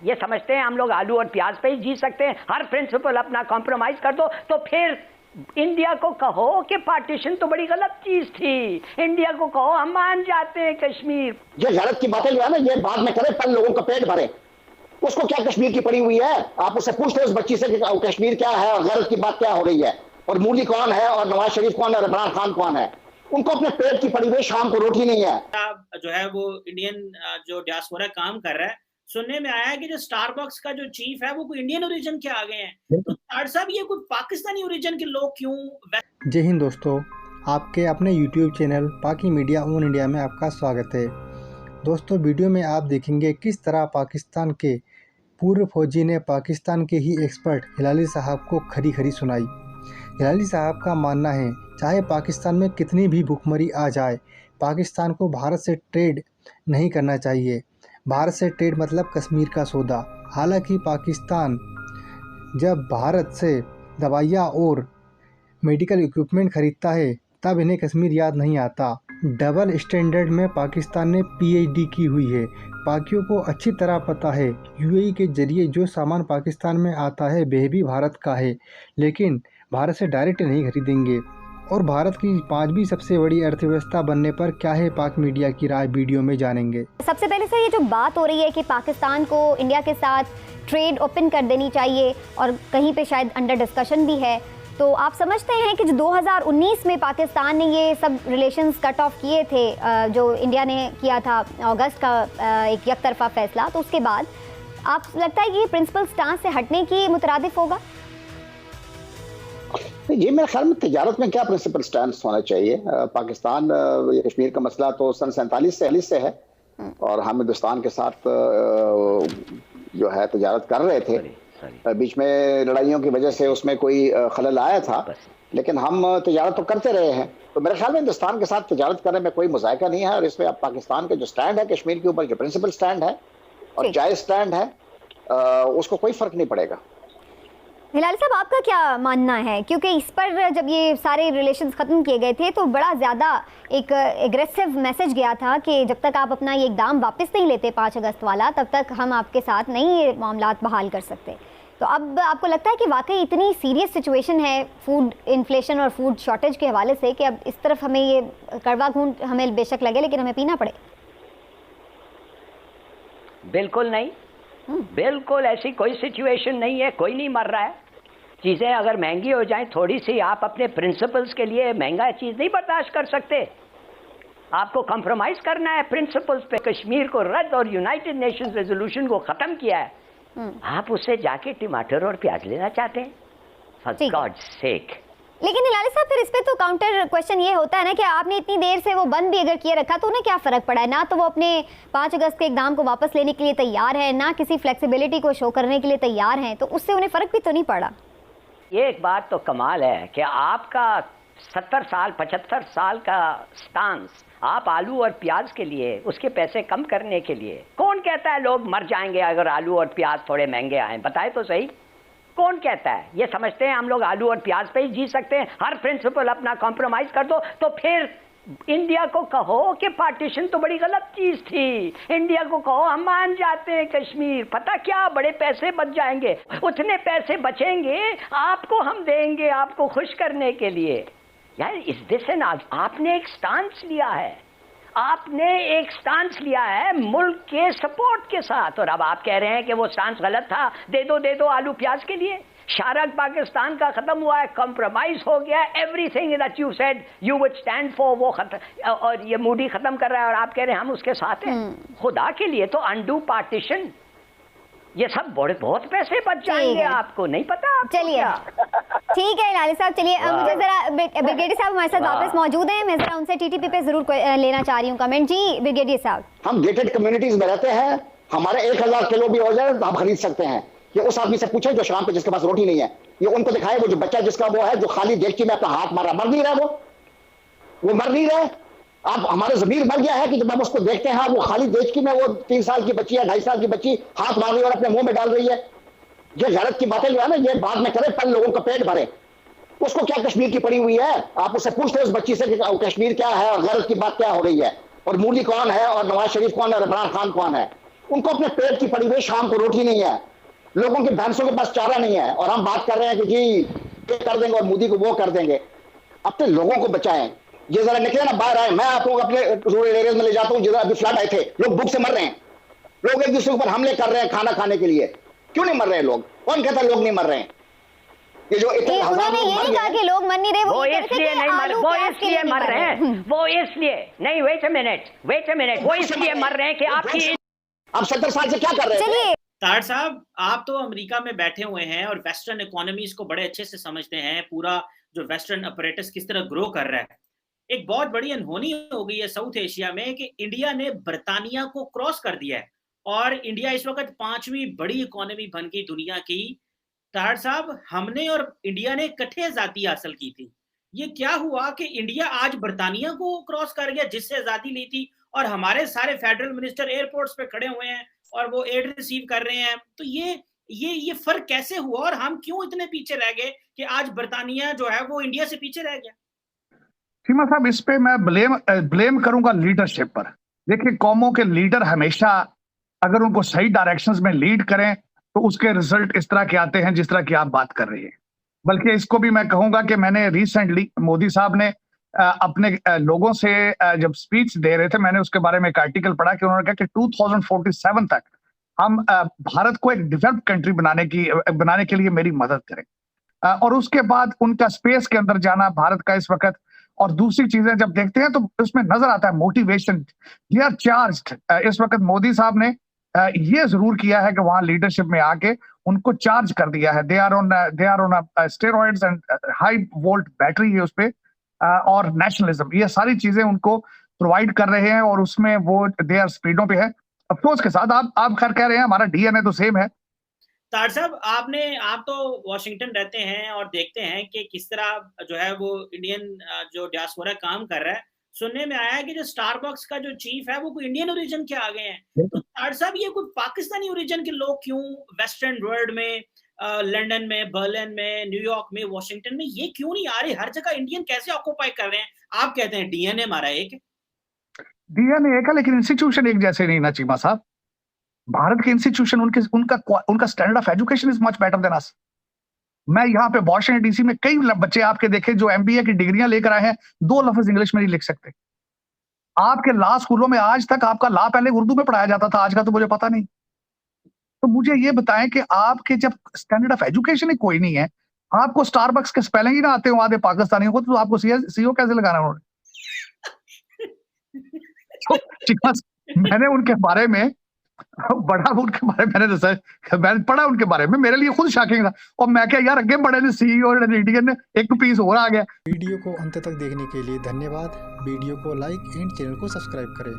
ये समझते हैं हम लोग आलू और प्याज पे ही जी सकते हैं, हर प्रिंसिपल अपना कॉम्प्रोमाइज कर दो, तो फिर इंडिया को कहो कि पार्टीशन तो बड़ी गलत चीज थी, इंडिया को कहो हम मान जाते हैं कश्मीर। ये गलत की बातें जो है ना, ये बाद में करे, पहले लोगों का पेट भरे। उसको क्या कश्मीर की पड़ी हुई है? आप उससे पूछते उस बच्ची से कि कश्मीर क्या है और गलत की बात क्या हो रही है, और मोदी कौन है और नवाज शरीफ कौन है और इमरान खान कौन है। उनको अपने पेट की पड़ी हुई, शाम को रोटी नहीं है। जो है वो इंडियन जो डियास्पोरा काम कर रहा है, सुनने में आया है कि जो स्टारबक्स का जो चीफ है वो कोई इंडियन ओरिजिन के आ गए हैं। तो साहब ये कोई पाकिस्तानी ओरिजिन के लोग क्यों? जय हिंद दोस्तों, आपके अपने YouTube चैनल पाकी मीडिया ऑन इंडिया में आपका स्वागत है। दोस्तों, वीडियो में आप देखेंगे किस तरह पाकिस्तान के पूर्व फौजी ने पाकिस्तान के ही एक्सपर्ट हिलाली साहब को खरी खरी सुनाई। हिलाली साहब का मानना है चाहे पाकिस्तान में कितनी भी भुखमरी आ जाए, पाकिस्तान को भारत से ट्रेड नहीं करना चाहिए। भारत से ट्रेड मतलब कश्मीर का सौदा। हालांकि पाकिस्तान जब भारत से दवाइयाँ और मेडिकल इक्विपमेंट खरीदता है तब इन्हें कश्मीर याद नहीं आता। डबल स्टैंडर्ड में पाकिस्तान ने PhD की हुई है। पाकियों को अच्छी तरह पता है UAE के जरिए जो सामान पाकिस्तान में आता है वह भी भारत का है, लेकिन भारत से डायरेक्ट नहीं खरीदेंगे। और भारत की 5वीं सबसे बड़ी अर्थव्यवस्था बनने पर क्या है पाक मीडिया की राय, वीडियो में जानेंगे। सबसे पहले सर, ये जो बात हो रही है कि पाकिस्तान को इंडिया के साथ ट्रेड ओपन कर देनी चाहिए और कहीं पे शायद अंडर डिस्कशन भी है, तो आप समझते हैं कि जो 2019 में पाकिस्तान ने ये सब रिलेशंस कट ऑफ किए थे, जो इंडिया ने किया था अगस्त का एक यकतरफा फैसला, तो उसके बाद आप लगता है कि ये प्रिंसिपल स्टांस से हटने की मुतरादिफ होगा? ये मेरे ख्याल में तिजारत में क्या प्रिंसिपल स्टैंड होना चाहिए। पाकिस्तान कश्मीर का मसला तो सन 47 से है और हम हिंदुस्तान के साथ जो है तिजारत कर रहे थे। बीच में लड़ाइयों की वजह से उसमें कोई खलल आया था, लेकिन हम तिजारत तो करते रहे हैं। तो मेरे ख्याल में हिंदुस्तान के साथ तिजारत करने में कोई मुज़ायका नहीं है। और इसमें अब पाकिस्तान का जो स्टैंड है कश्मीर के ऊपर, जो प्रिंसिपल स्टैंड है और जायज स्टैंड है, उसको कोई फर्क नहीं पड़ेगा। हिलाली साहब, आपका क्या मानना है? क्योंकि इस पर जब ये सारे रिलेशंस ख़त्म किए गए थे तो बड़ा ज़्यादा एक एग्रेसिव मैसेज गया था कि जब तक आप अपना ये इक़दाम वापस नहीं लेते 5 अगस्त वाला, तब तक हम आपके साथ नहीं ये मामलात बहाल कर सकते। तो अब आपको लगता है कि वाकई इतनी सीरियस सिचुएशन है फूड इन्फ्लेशन और फूड शॉर्टेज के हवाले से कि अब इस तरफ हमें ये कड़वा घूंट हमें बेशक लगे लेकिन हमें पीना पड़े? बिल्कुल नहीं, बिल्कुल ऐसी कोई सिचुएशन नहीं है, कोई नहीं मर रहा है। चीज़ें अगर महंगी हो जाएं थोड़ी सी, आप अपने प्रिंसिपल्स के लिए महंगा चीज़ नहीं बर्दाश्त कर सकते। आपको कॉम्प्रोमाइज करना है प्रिंसिपल्स पे। कश्मीर को रद्द और यूनाइटेड नेशंस रेजोल्यूशन को ख़त्म किया है, आप उससे जाके टमाटर और प्याज लेना चाहते हैं? फॉर गॉड्स सेक। लेकिन हिलाली साहब, फिर इस पे तो काउंटर क्वेश्चन ये होता है ना कि आपने इतनी देर से वो बंद भी अगर किए रखा तो उन्हें क्या फ़र्क पड़ा है? ना तो वो अपने 5 अगस्त के इक़दाम को वापस लेने के लिए तैयार है, ना किसी फ्लेक्सिबिलिटी को शो करने के लिए तैयार हैं, तो उससे उन्हें फ़र्क भी तो नहीं पड़ा। ये एक बात तो कमाल है कि आपका 70 साल 75 साल का स्टांस, आप आलू और प्याज के लिए, उसके पैसे कम करने के लिए, कौन कहता है लोग मर जाएंगे अगर आलू और प्याज थोड़े महंगे आए? बताए तो सही, कौन कहता है? ये समझते हैं हम लोग आलू और प्याज पे ही जी सकते हैं, हर प्रिंसिपल अपना कॉम्प्रोमाइज कर दो, तो फिर इंडिया को कहो कि पार्टीशन तो बड़ी गलत चीज थी, इंडिया को कहो हम मान जाते हैं कश्मीर, पता क्या बड़े पैसे बच जाएंगे, उतने पैसे बचेंगे आपको हम देंगे आपको खुश करने के लिए। यार इस दिस एन आपने एक स्टांस लिया है, आपने एक स्टांस लिया है मुल्क के सपोर्ट के साथ, और अब आप कह रहे हैं कि वो स्टांस गलत था, दे दो आलू प्याज के लिए। शारक पाकिस्तान का खत्म हुआ है, कॉम्प्रोमाइज हो गया, everything that you said you would stand for वो खत्म, और ये मूडी खत्म कर रहा है और आप कह रहे हैं हम उसके साथ हैं। खुदा के लिए तो अंडू पार्टीशन, ये सब बहुत पैसे बच जाएंगे, आपको नहीं पता। चलिए ठीक है हिलाली साहब, चलिए मुझे जरा ब्रिगेडियर साहब हमारे साथ वापस मौजूद हैं, मैं जरा उनसे TTP पे जरूर लेना चाह रही हूँ कमेंट। जी ब्रिगेडियर साहब, हम गेटेड कम्युनिटीज में रहते हैं, हमारे 1000 किलो भी हो जाए तो हम खरीद सकते हैं। ये उस आदमी से पूछे जो शाम पे जिसके पास रोटी नहीं है, ये उनको दिखाए वो जो बच्चा जिसका वो है जो खाली देख में अपना हाथ मार रहा, मर नहीं रहा, वो मर नहीं रहा। आप हमारे ज़मीर मर गया है कि जब हम उसको देखते हैं वो खाली देचकी में वो 3 साल की बच्ची या 2.5 साल की बच्ची हाथ मार रही है और अपने मुंह में डाल रही है। ये गलत की बातें जो है ना, ये बाद में करे, पहले लोगों का पेट भरे। उसको क्या कश्मीर की पड़ी हुई है? आप उससे पूछते उस बच्ची से कि कश्मीर क्या है और गलत की बात क्या हो रही है, और मोदी कौन है और नवाज शरीफ कौन है और इमरान खान कौन है। उनको अपने पेट की पड़ी हुई शाम को रोटी नहीं है, लोगों की भैंसों के पास चारा नहीं है, और हम बात कर रहे हैं कि जी ये कर देंगे और मोदी को वो कर देंगे। अपने लोगों को बचाएं। ये जरा निकले ना बाहर आए, मैं आप लोग अपने रूरल एरिया में ले जाता हूँ, जिधर अभी फ्लड आए थे, लोग भूख से मर रहे हैं, लोग एक दूसरे के ऊपर हमले कर रहे हैं खाना खाने के लिए। क्यों नहीं मर रहे हैं लोग? कौन कहता है लोग नहीं मर रहे हैं? ये जो इतने हजार लोग मर गए, कि लोग मर नहीं रहे, वो इसलिए नहीं मर, वो इसलिए मर रहे हैं, वो इसलिए नहीं, वेट अ मिनट, वो इसलिए मर रहे हैं कि आपकी, आप 70 साल से क्या कर रहे हैं? चलिए ताड़ साहब, आप तो अमेरिका में बैठे हुए हैं और वेस्टर्न इकोनॉमीज को बड़े अच्छे से समझते हैं, पूरा जो वेस्टर्न अपरेटस किस तरह ग्रो कर रहा है। एक बहुत बड़ी अनहोनी हो गई है साउथ एशिया में कि इंडिया ने बर्तानिया को क्रॉस कर दिया है और इंडिया इस वक्त 5वीं बड़ी इकोनॉमी बन गई दुनिया की। ताड़ साहब, हमने और इंडिया ने इकट्ठे आजादी हासिल की थी, ये क्या हुआ कि इंडिया आज बर्तानिया को क्रॉस कर गया जिससे आजादी ली थी, और हमारे सारे फेडरल मिनिस्टर एयरपोर्ट्स पे खड़े हुए हैं और वो एड रिसीव कर रहे हैं। तो ये फर्क कैसे हुआ और हम क्यों इतने पीछे रह गए कि आज बर्तानिया जो है वो इंडिया से पीछे रह गया? सीमा साहब, इस पे मैं ब्लेम करूंगा लीडरशिप पर। देखिए, कौमों के लीडर हमेशा अगर उनको सही डायरेक्शंस में लीड करें तो उसके रिजल्ट इस तरह के आते हैं जिस तरह की आप बात कर रही हैं। बल्कि इसको भी मैं कहूंगा कि मैंने रिसेंटली मोदी साहब ने अपने लोगों से जब स्पीच दे रहे थे, मैंने उसके बारे में एक आर्टिकल पढ़ा कि उन्होंने कहा कि 2047 तक हम भारत को एक डेवलप्ड कंट्री बनाने के लिए मेरी मदद करें। और उसके बाद उनका स्पेस के अंदर जाना भारत का इस वक्त, और दूसरी चीजें जब देखते हैं तो उसमें नजर आता है मोटिवेशन, दे आर चार्ज्ड। इस वक्त मोदी साहब ने ये जरूर किया है कि वहां लीडरशिप में आके उनको चार्ज कर दिया है। They are on steroids and high volt battery है उस पे, और नेशनलिज्म, ये सारी चीजें उनको प्रोवाइड कर रहे हैं और उसमें वो दे आर स्पीडों पे है। अफसोस के साथ आप खैर कह रहे हैं हमारा डीएनए तो सेम है। ताड़ साहब, आप तो वॉशिंगटन रहते हैं और देखते हैं कि किस तरह जो है वो इंडियन जो डियास्पोरा काम कर रहा है। सुनने में आया है कि जो स्टारबक्स का जो चीफ है वो कोई इंडियन ओरिजिन के आ गए हैं। तो ताड़ साहब, ये कोई पाकिस्तानी ओरिजिन के लोग क्यों वेस्टर्न वर्ल्ड में, लंदन में, बर्लिन में, न्यूयॉर्क में, वॉशिंगटन में ये क्यों नहीं आ रहे? हर जगह इंडियन कैसे ऑक्यूपाई कर रहे हैं? आप कहते हैं डीएनए हमारा एक है। डीएनए एक है, लेकिन इंस्टीट्यूशन एक जैसे नहीं ना चीमा साहब। भारत के इंस्टीट्यूशन, उनका standard of education is much better than us. मैं यहाँ पे वॉशिंगटन डीसी में कई बच्चे आपके देखे जो एमबीए की डिग्रियां लेकर आए हैं, 2 लफ्ज इंग्लिश में नहीं लिख सकते। आपके लॉ स्कूलों में आज तक आपका लॉ पहले उर्दू में पढ़ाया जाता था, आज का तो मुझे पता नहीं। तो मुझे ये बताएं कि आपके जब स्टैंडर्ड ऑफ एजुकेशन ही कोई नहीं है, आपको स्टारबक्स के स्पेलिंग ही ना आते हो आधे पाकिस्तानियों को, तो आपको सीओ कैसे लगाना उन्होंने? मैंने उनके बारे में मैंने पढ़ा उनके बारे में, मेरे लिए खुद शॉकिंग था। और मैं क्या यार, अगे बड़े ने सीईओ इंडियन ने एक पीस और आ गया। वीडियो को अंत तक देखने के लिए धन्यवाद। वीडियो को लाइक एंड चैनल को सब्सक्राइब करें।